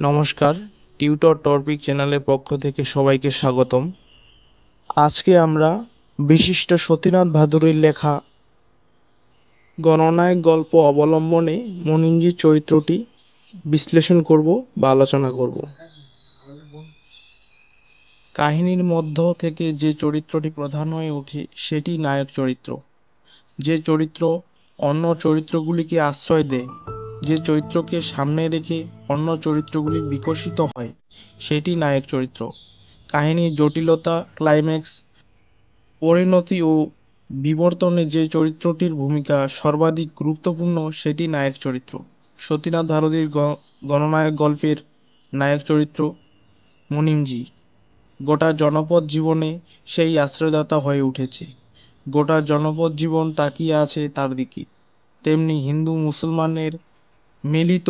নমস্কার, tutor topic চ্যানেলের পক্ষ থেকে সবাইকে স্বাগতম। আজকে আমরা বিশিষ্ট সতীনাথ ভাদুড়ীর লেখা গণনায়ক গল্প অবলম্বনে মুনিমজির চরিত্রটি বিশ্লেষণ করব বা আলোচনা করব। কাহিনীর মধ্য থেকে যে চরিত্রটি প্রধান হয়ে ওঠে সেটি নায়ক চরিত্র। যে চরিত্র অন্য চরিত্রগুলিকে আশ্রয় দেয়, যে চরিত্রকে সামনে রেখে অন্য চরিত্রগুলি বিকশিত হয়, সেটি নায়ক চরিত্র। কাহিনীর জটিলতা, ক্লাইম্যাক্স, পরিণতি ও বিবর্তনে যে চরিত্রটির ভূমিকা সর্বাধিক গুরুত্বপূর্ণ সেটি নায়ক চরিত্র। সতীনাথ ভারতীর গণনায়ক গল্পের নায়ক চরিত্র মুনিমজি। গোটা জনপদ জীবনে সেই আশ্রয়দাতা হয়ে উঠেছে। গোটা জনপদ জীবন তাকিয়ে আছে তার দিকে। তেমনি হিন্দু মুসলমানের মিলিত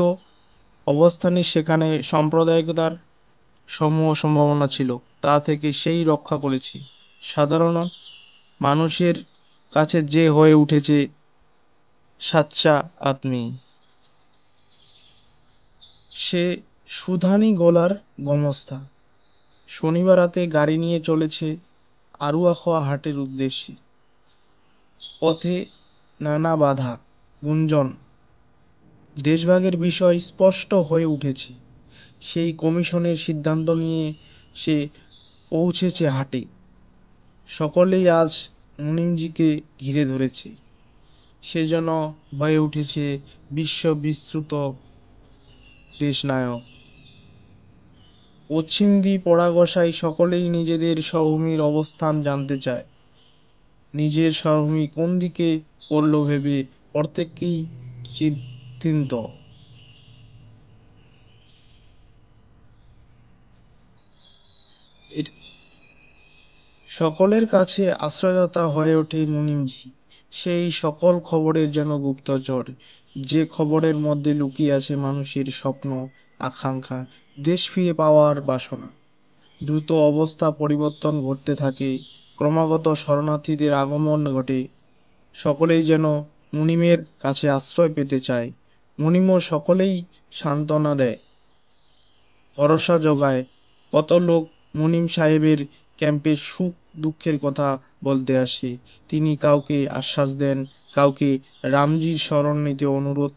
অবস্থানে সেখানে সাম্প্রদায়িকতার সমূহ সম্ভাবনা ছিল, তা থেকে সেই রক্ষা করেছে। সাধারণ মানুষের কাছে যে হয়ে উঠেছে সাচ্চা আদমি। সে সুধানী গলার গোমস্তা। শনিবার রাতে গাড়ি নিয়ে চলেছে আরুয়াখোয়া হাটের উদ্দেশ্যে। পথে নানা বাধা, গুঞ্জন, দেশভাগের বিষয় স্পষ্ট হয়ে উঠেছে। সেই কমিশনের সিদ্ধান্ত নিয়ে সে পৌঁছেছে হাটে। সকলেই আজ মুনিমজিকে ঘিরে ধরেছে। সে যেন হয়ে উঠেছে বিশ্ববিশ্রুত দেশনায়ক। পশ্চিমদি পড়াগোসাই সকলেই নিজেদের স্বভূমির অবস্থান জানতে চায়। নিজের স্বভূমি কোন দিকে পড়ল ভেবে প্রত্যেকেই চিন্তিত। সকলের কাছে আশ্রয়দাতা হয়ে ওঠে মুনিমজি। সেই সকল খবরের যেন গুপ্তচর, যে খবরের মধ্যে লুকিয়ে আছে মানুষের স্বপ্ন, আকাঙ্ক্ষা, দেশ ফিরে পাওয়ার বাসনা। দ্রুত অবস্থা পরিবর্তন ঘটতে থাকে, ক্রমাগত শরণার্থীদের আগমন ঘটে। সকলেই যেন মুনিমের কাছে আশ্রয় পেতে চায়। মুনিমও সকলেই সান্ত্বনা দেয়, ভরসা জোগায়। কত লোক মুনিম সাহেবের ক্যাম্পে সুখ দুঃখের কথা বলতে আসে। তিনি কাউকে আশ্বাস দেন, কাউকে রামজির শরণ নিতে অনুরোধ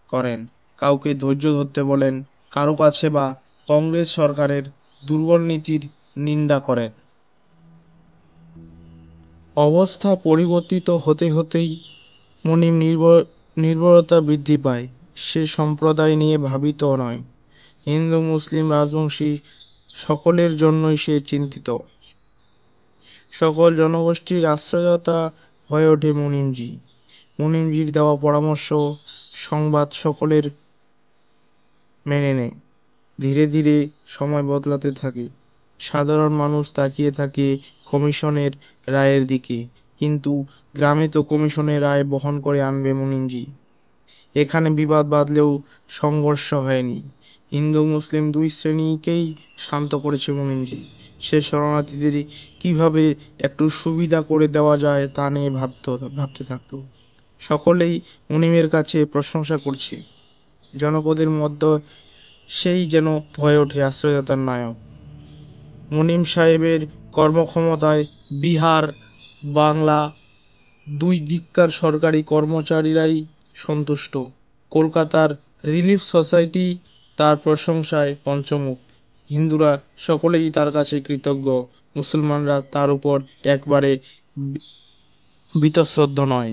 করেন, কাউকে ধৈর্য ধরতে বলেন, কারো কাছে বা কংগ্রেস সরকারের দুর্বল নীতির নিন্দা করেন। অবস্থা পরিবর্তিত হতে হতেই মুনিম নির্ভরতা বৃদ্ধি পায়। সে সম্প্রদায় নিয়ে ভাবিত নয়। হিন্দু মুসলিম রাজবংশী সকলের জন্যই সে চিন্তিত। সকল জনগোষ্ঠীর আশ্রয়দাতা হয়ে ওঠে মুনিমজি। মুনিমজির দেওয়া পরামর্শ, সংবাদ সকলের মেনে নেয়। ধীরে ধীরে সময় বদলাতে থাকে। সাধারণ মানুষ তাকিয়ে থাকে কমিশনের রায়ের দিকে। কিন্তু গ্রামে তো কমিশনের রায় বহন করে আনবে মুনিমজি। এখানে বিবাদ বাঁধলেও সংঘর্ষ হয়নি। হিন্দু মুসলিম দুই শ্রেণীকেই শান্ত করেছে মুনিমজি। সে শরণার্থীদের কিভাবে একটু সুবিধা করে দেওয়া যায় তা নিয়ে ভাবতে থাকতো। সকলেই মুনিমের কাছে প্রশংসা করছে। জনপদের মধ্যে সেই যেন হয়ে ওঠে আশ্রয়দাতার নায়ক। মুনিম সাহেবের কর্মক্ষমতায় বিহার, বাংলা দুই দিককার সরকারি কর্মচারীরাই সন্তুষ্ট। কলকাতার রিলিফ সোসাইটি তার প্রশংসায় পঞ্চমুখ। হিন্দুরা সকলেই তার কাছে কৃতজ্ঞ। মুসলমানরা তার উপর একবারে বীতশ্রদ্ধ নয়।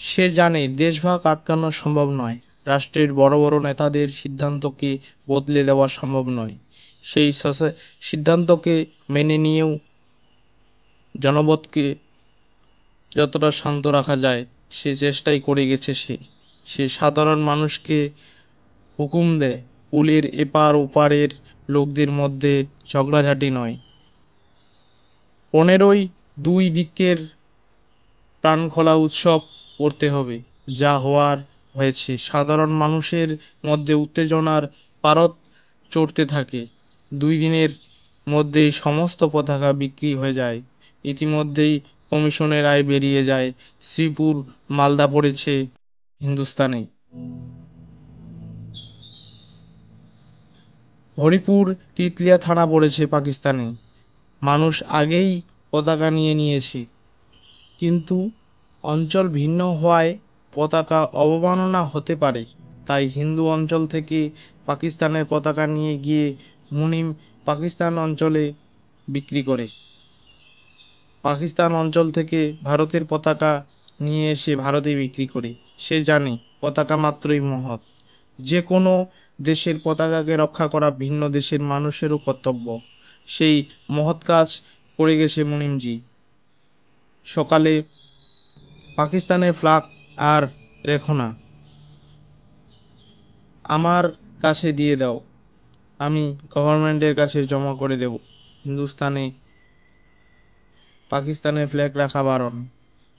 সে জানে দেশভাগ আটকানো সম্ভব নয়। রাষ্ট্রের বড় বড় নেতাদের সিদ্ধান্তকে বদলে দেওয়া সম্ভব নয়। সেই সিদ্ধান্তকে মেনে নিয়েও জনপদকে যতটা শান্ত রাখা যায় সে চেষ্টাই করে গেছে। সে সাধারণ মানুষকে হুকুম দেয়, কুলের এপার ওপারের লোকদের মধ্যে ঝগড়াঝাটি নয়। 15ই দুই দিকের প্রাণখোলা উৎসব করতে হবে। যা হওয়ার হয়েছে। সাধারণ মানুষের মধ্যে উত্তেজনার পারদ চড়তে থাকে। 2 দিনের মধ্যেই সমস্ত পতাকা বিক্রি হয়ে যায়। ইতিমধ্যেই কমিশনের রায় বেরিয়ে যায়। শ্রীপুর মালদা পড়েছে হিন্দুস্তানে। হরিপুর তিতলিয়া থানা পড়েছে পাকিস্তানে। মানুষ আগেই পতাকা নিয়ে নিয়েছে, কিন্তু অঞ্চল ভিন্ন হওয়ায় পতাকা অবমাননা হতে পারে। তাই হিন্দু অঞ্চল থেকে পাকিস্তানের পতাকা নিয়ে গিয়ে মুনিম পাকিস্তান অঞ্চলে বিক্রি করে। পাকিস্তান অঞ্চল থেকে ভারতের পতাকা নিয়ে এসে ভারতে বিক্রি করে। সে জানে পতাকা মাত্রই মহৎ। যে কোনো দেশের পতাকাকে রক্ষা করা ভিন্ন দেশের মানুষেরও কর্তব্য। সেই মহৎ কাজ করে গেছে মুনিমজি। সকালে পাকিস্তানের ফ্ল্যাগ আর রেখো না, আমার কাছে দিয়ে দাও, আমি গভর্নমেন্টের কাছে জমা করে দেব। হিন্দুস্তানে পাকিস্তানের ফ্ল্যাগ রাখা বারণ।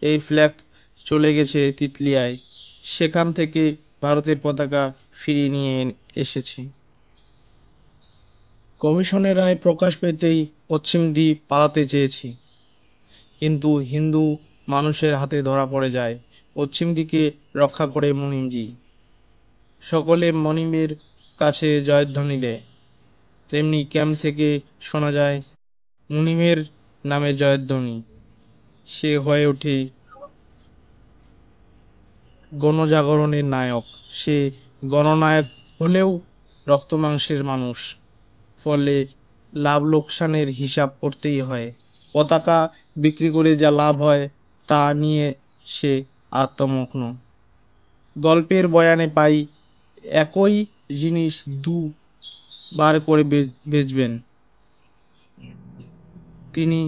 এই ফ্ল্যাগ চলে গেছে তিতলিয়ায়, সেখান থেকে ভারতের পতাকা ফিরিয়ে নিয়ে এসেছি। কমিশনের রায় প্রকাশ পেতেই পশ্চিম দ্বীপ পালাতে চেয়েছি, কিন্তু হিন্দু মানুষের হাতে ধরা পড়ে যায়। পশ্চিম দিকে রক্ষা করে মুনিমজি। সকলে মনিমের কাছে জয়ধ্বনি দেয়। তেমনি ক্যাম্প থেকে শোনা যায় মুনিমের নামে জয়ধ্বনি। সে হয়ে ওঠে গণজাগরণের নায়ক। সে গণনায়ক হলেও রক্তমাংসের মানুষ, ফলে লাভ লোকসানের হিসাব করতেই হয়। পতাকা বিক্রি করে যা লাভ হয় তা নিয়ে সে আত্মমগ্ন। গল্পের বয়ানে পাই একই জিনিস দু বার করে বেচবেন। তিনি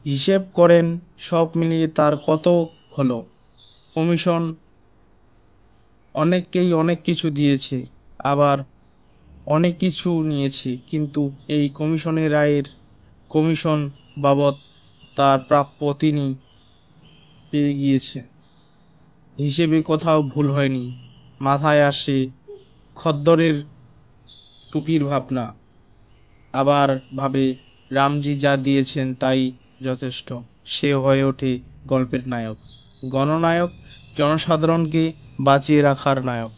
হিসেব করেন সব মিলিয়ে তার কত হলো। কমিশন অনেককেই অনেক কিছু দিয়েছে, আবার অনেক কিছু নিয়েছে, কিন্তু এই কমিশনের রায়ের কমিশন বাবদ তার প্রাপ্য তিনি পেয়ে গিয়েছে। হিসেবে কোথাও ভুল হয়নি। মাথায় আসে খদ্দরের টুপির ভাবনা, আবার ভাবে রামজি যা দিয়েছেন তাই যথেষ্ট। সে হয়ে ওঠে গল্পের নায়ক, গণনায়ক, জনসাধারণকে বাঁচিয়ে রাখার নায়ক।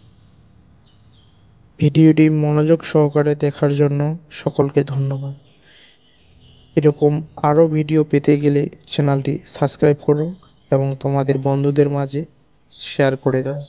ভিডিওটি মনোযোগ সহকারে দেখার জন্য সকলকে ধন্যবাদ। এরকম আরও ভিডিও পেতে গেলে চ্যানেলটি সাবস্ক্রাইব করো এবং তোমাদের বন্ধুদের মাঝে শেয়ার করে দাও।